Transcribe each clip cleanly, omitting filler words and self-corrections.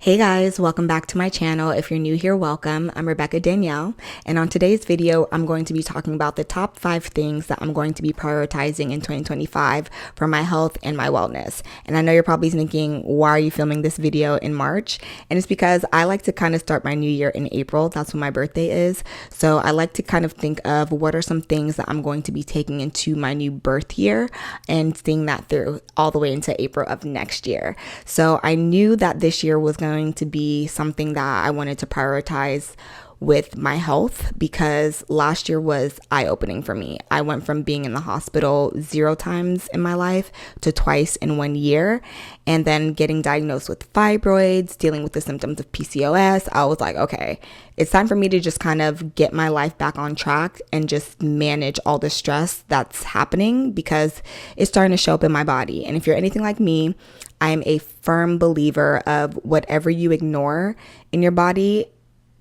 Hey guys, welcome back to my channel. If you're new here, welcome. I'm Rebecca Danielle, and on today's video, I'm going to be talking about the top 5 things that I'm going to be prioritizing in 2025 for my health and my wellness. And I know you're probably thinking, why are you filming this video in March? And it's because I like to kind of start my new year in April. That's when my birthday is. So I like to kind of think of what are some things that I'm going to be taking into my new birth year and seeing that through all the way into April of next year. So I knew that this year was going to be something that I wanted to prioritize with my health because last year was eye-opening for me. I went from being in the hospital 0 times in my life to twice in 1 year, and then getting diagnosed with fibroids, dealing with the symptoms of PCOS. I was like, okay, it's time for me to just kind of get my life back on track and just manage all the stress that's happening because it's starting to show up in my body. And if you're anything like me, I am a firm believer of whatever you ignore in your body,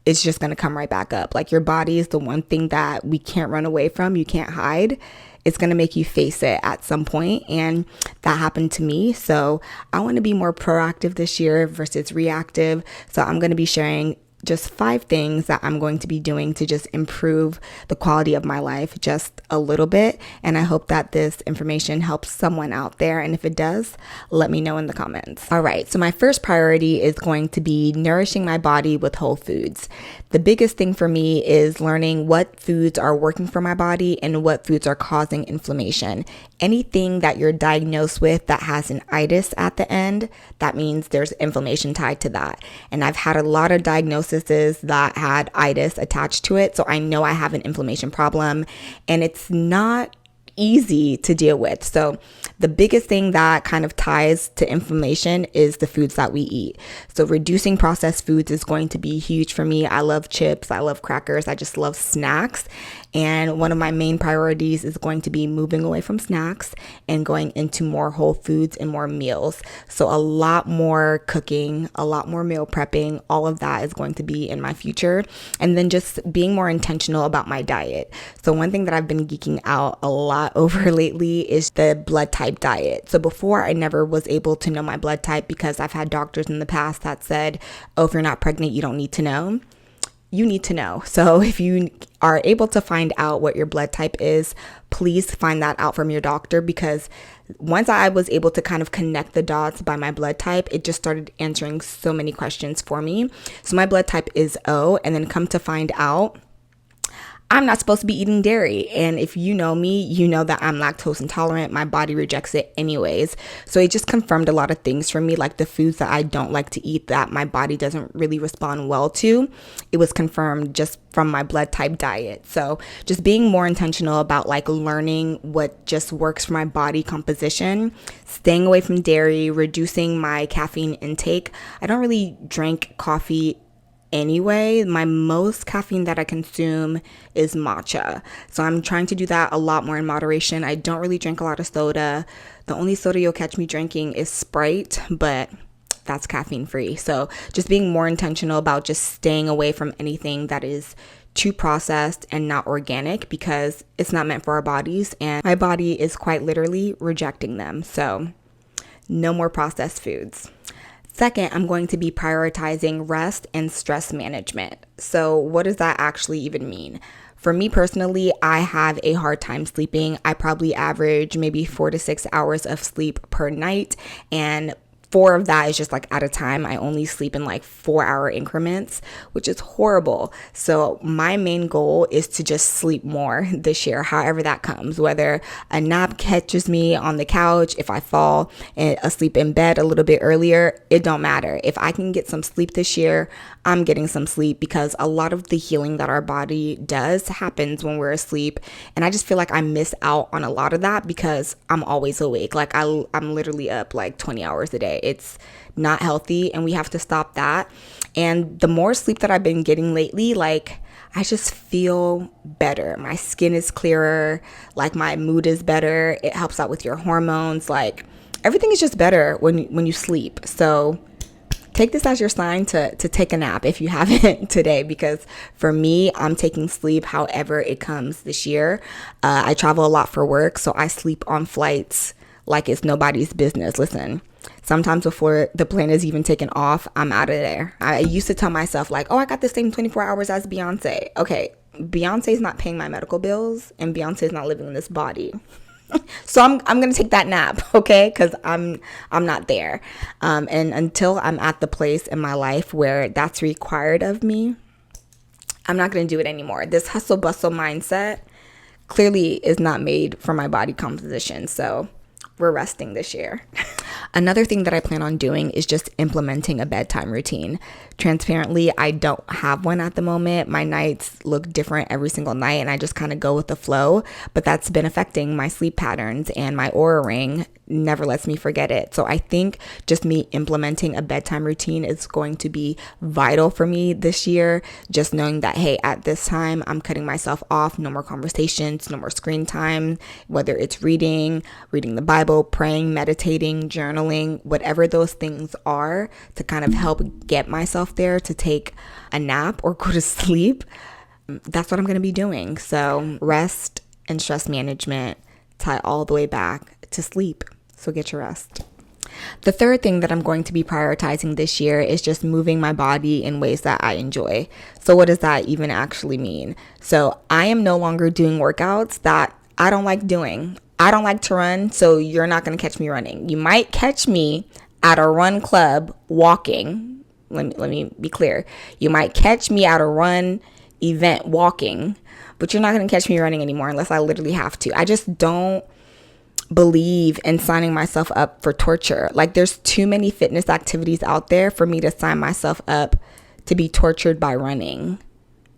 it's just going to come right back up. Like, your body is the one thing that we can't run away from. You can't hide. It's going to make you face it at some point. And that happened to me. So I want to be more proactive this year versus reactive. So I'm going to be sharing just 5 things that I'm going to be doing to just improve the quality of my life just a little bit. And I hope that this information helps someone out there. And if it does, let me know in the comments. All right. So my first priority is going to be nourishing my body with whole foods. The biggest thing for me is learning what foods are working for my body and what foods are causing inflammation. Anything that you're diagnosed with that has an itis at the end, that means there's inflammation tied to that. And I've had a lot of diagnoses that had itis attached to it. So I know I have an inflammation problem, and it's not easy to deal with. So the biggest thing that kind of ties to inflammation is the foods that we eat. So reducing processed foods is going to be huge for me. I love chips. I love crackers. I just love snacks. And one of my main priorities is going to be moving away from snacks and going into more whole foods and more meals. So a lot more cooking, a lot more meal prepping, all of that is going to be in my future. And then just being more intentional about my diet. So one thing that I've been geeking out a lot over lately is the blood type diet. So before, I never was able to know my blood type because I've had doctors in the past that said, oh, if you're not pregnant, you don't need to know. You need to know. So if you are able to find out what your blood type is, please find that out from your doctor, because once I was able to kind of connect the dots by my blood type, it just started answering so many questions for me. So my blood type is O, and then come to find out, I'm not supposed to be eating dairy. And if you know me, you know that I'm lactose intolerant. My body rejects it anyways. So it just confirmed a lot of things for me, like the foods that I don't like to eat that my body doesn't really respond well to. It was confirmed just from my blood type diet. So just being more intentional about like learning what just works for my body composition, staying away from dairy, reducing my caffeine intake. I don't really drink coffee anyway. My most caffeine that I consume is matcha. So I'm trying to do that a lot more in moderation. I don't really drink a lot of soda. The only soda you'll catch me drinking is Sprite, but that's caffeine free. So just being more intentional about just staying away from anything that is too processed and not organic, because it's not meant for our bodies, and my body is quite literally rejecting them. So no more processed foods. Second, I'm going to be prioritizing rest and stress management. So what does that actually even mean? For me personally, I have a hard time sleeping. I probably average maybe 4 to 6 hours of sleep per night, and 4 of that is just like at a time. I only sleep in like 4-hour increments, which is horrible. So my main goal is to just sleep more this year, however that comes, whether a nap catches me on the couch, if I fall asleep in bed a little bit earlier, it don't matter. If I can get some sleep this year, I'm getting some sleep, because a lot of the healing that our body does happens when we're asleep. And I just feel like I miss out on a lot of that because I'm always awake. Like I'm literally up like 20 hours a day. It's not healthy, and we have to stop that. And the more sleep that I've been getting lately, like I just feel better. My skin is clearer, like my mood is better. It helps out with your hormones. Like everything is just better when you sleep. So take this as your sign to take a nap if you haven't today, because for me, I'm taking sleep however it comes this year. I travel a lot for work, so I sleep on flights like it's nobody's business. Listen, Sometimes before the plane is even taken off, I'm out of there. I used to tell myself like, oh, I got the same 24 hours as Beyonce. Okay, Beyonce's not paying my medical bills and Beyonce's not living in this body. So I'm going to take that nap, okay? Because I'm not there. And until I'm at the place in my life where that's required of me, I'm not going to do it anymore. This hustle bustle mindset clearly is not made for my body composition. So we're resting this year. Another thing that I plan on doing is just implementing a bedtime routine. Transparently, I don't have one at the moment. My nights look different every single night and I just kind of go with the flow, but that's been affecting my sleep patterns, and my Aura Ring never lets me forget it. So I think just me implementing a bedtime routine is going to be vital for me this year. Just knowing that, hey, at this time, I'm cutting myself off. No more conversations, no more screen time, whether it's reading the Bible, praying, meditating, journaling, whatever those things are, to kind of help get myself there to take a nap or go to sleep. That's what I'm going to be doing. So rest and stress management tie all the way back to sleep. So get your rest. The third thing that I'm going to be prioritizing this year is just moving my body in ways that I enjoy. So what does that even actually mean? So I am no longer doing workouts that I don't like doing. I don't like to run, so you're not going to catch me running. You might catch me at a run club walking. Let me be clear. You might catch me at a run event walking, but you're not going to catch me running anymore unless I literally have to. I just don't believe in signing myself up for torture. Like, there's too many fitness activities out there for me to sign myself up to be tortured by running.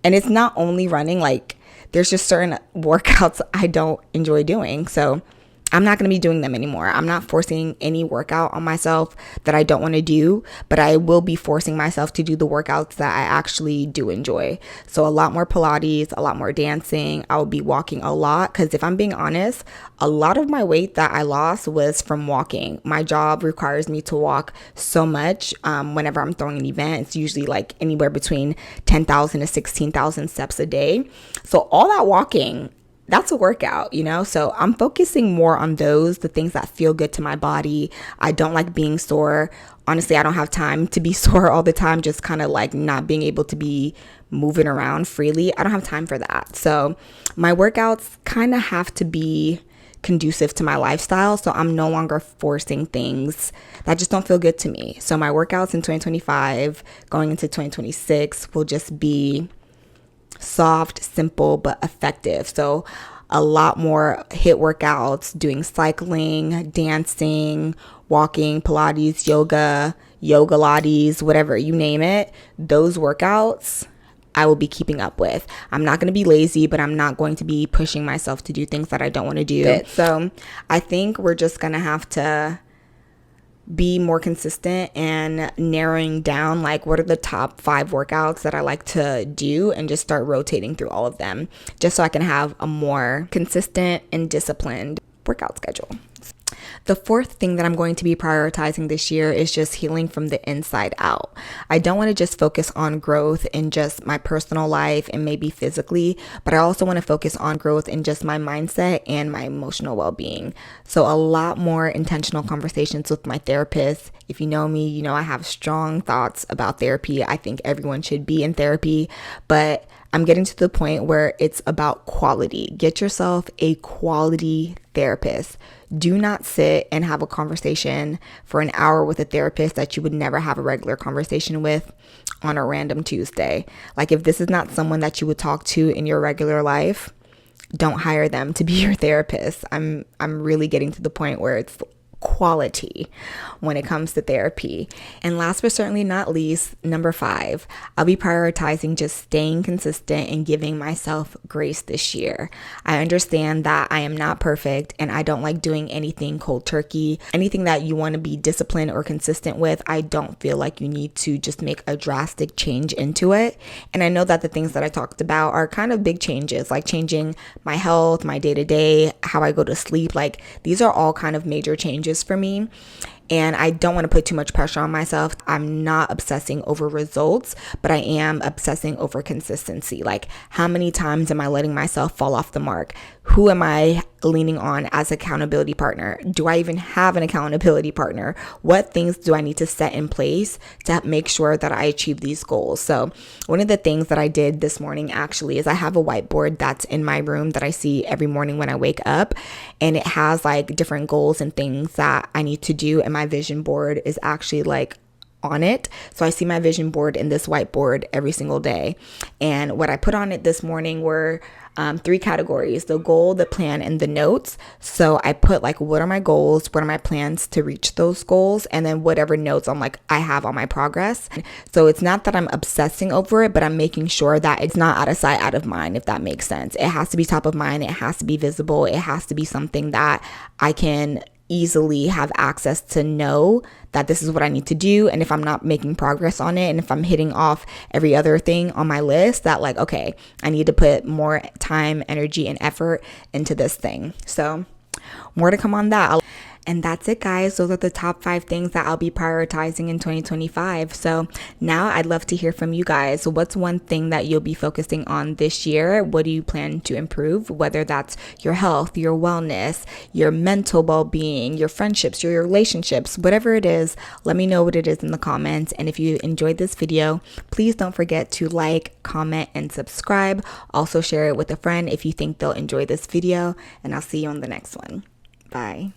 And it's not only running, like there's just certain workouts I don't enjoy doing. So I'm not going to be doing them anymore. I'm not forcing any workout on myself that I don't want to do, but I will be forcing myself to do the workouts that I actually do enjoy. So a lot more Pilates, a lot more dancing. I will be walking a lot because if I'm being honest, a lot of my weight that I lost was from walking. My job requires me to walk so much. Whenever I'm throwing an event, it's usually like anywhere between 10,000 to 16,000 steps a day. So all that walking, that's a workout, you know? So I'm focusing more on the things that feel good to my body. I don't like being sore. Honestly, I don't have time to be sore all the time, just kind of like not being able to be moving around freely. I don't have time for that. So my workouts kind of have to be conducive to my lifestyle. So I'm no longer forcing things that just don't feel good to me. So my workouts in 2025, going into 2026, will just be soft, simple, but effective. So a lot more HIIT workouts, doing cycling, dancing, walking, Pilates, yoga lattes, whatever, you name it. Those workouts I will be keeping up with. I'm not going to be lazy, but I'm not going to be pushing myself to do things that I don't want to do. So I think we're just going to have to be more consistent and narrowing down like what are the top 5 workouts that I like to do, and just start rotating through all of them just so I can have a more consistent and disciplined workout schedule. The fourth thing that I'm going to be prioritizing this year is just healing from the inside out. I don't want to just focus on growth in just my personal life and maybe physically, but I also want to focus on growth in just my mindset and my emotional well-being. So a lot more intentional conversations with my therapist. If you know me, you know I have strong thoughts about therapy. I think everyone should be in therapy, but I'm getting to the point where it's about quality. Get yourself a quality therapist. Do not sit and have a conversation for an hour with a therapist that you would never have a regular conversation with on a random Tuesday. Like, if this is not someone that you would talk to in your regular life, don't hire them to be your therapist. I'm really getting to the point where it's quality when it comes to therapy. And last but certainly not least, number 5, I'll be prioritizing just staying consistent and giving myself grace this year. I understand that I am not perfect and I don't like doing anything cold turkey. Anything that you want to be disciplined or consistent with, I don't feel like you need to just make a drastic change into it. And I know that the things that I talked about are kind of big changes, like changing my health, my day-to-day, how I go to sleep. Like, these are all kind of major changes for me. And I don't want to put too much pressure on myself. I'm not obsessing over results, but I am obsessing over consistency. Like, how many times am I letting myself fall off the mark? Who am I leaning on as accountability partner? Do I even have an accountability partner? What things do I need to set in place to make sure that I achieve these goals? So one of the things that I did this morning actually is I have a whiteboard that's in my room that I see every morning when I wake up, and it has like different goals and things that I need to do, and my vision board is actually like on it. So I see my vision board in this whiteboard every single day. And what I put on it this morning were 3 categories: the goal, the plan, and the notes. So I put like, what are my goals? What are my plans to reach those goals? And then whatever notes I have on my progress. So it's not that I'm obsessing over it, but I'm making sure that it's not out of sight, out of mind, if that makes sense. It has to be top of mind. It has to be visible. It has to be something that I can easily have access to know that this is what I need to do. And if I'm not making progress on it, and if I'm hitting off every other thing on my list, that like, okay, I need to put more time, energy, and effort into this thing. So more to come on that. And that's it, guys. Those are the top 5 things that I'll be prioritizing in 2025. So now I'd love to hear from you guys. What's one thing that you'll be focusing on this year? What do you plan to improve? Whether that's your health, your wellness, your mental well-being, your friendships, your relationships, whatever it is, let me know what it is in the comments. And if you enjoyed this video, please don't forget to like, comment, and subscribe. Also share it with a friend if you think they'll enjoy this video. And I'll see you on the next one. Bye.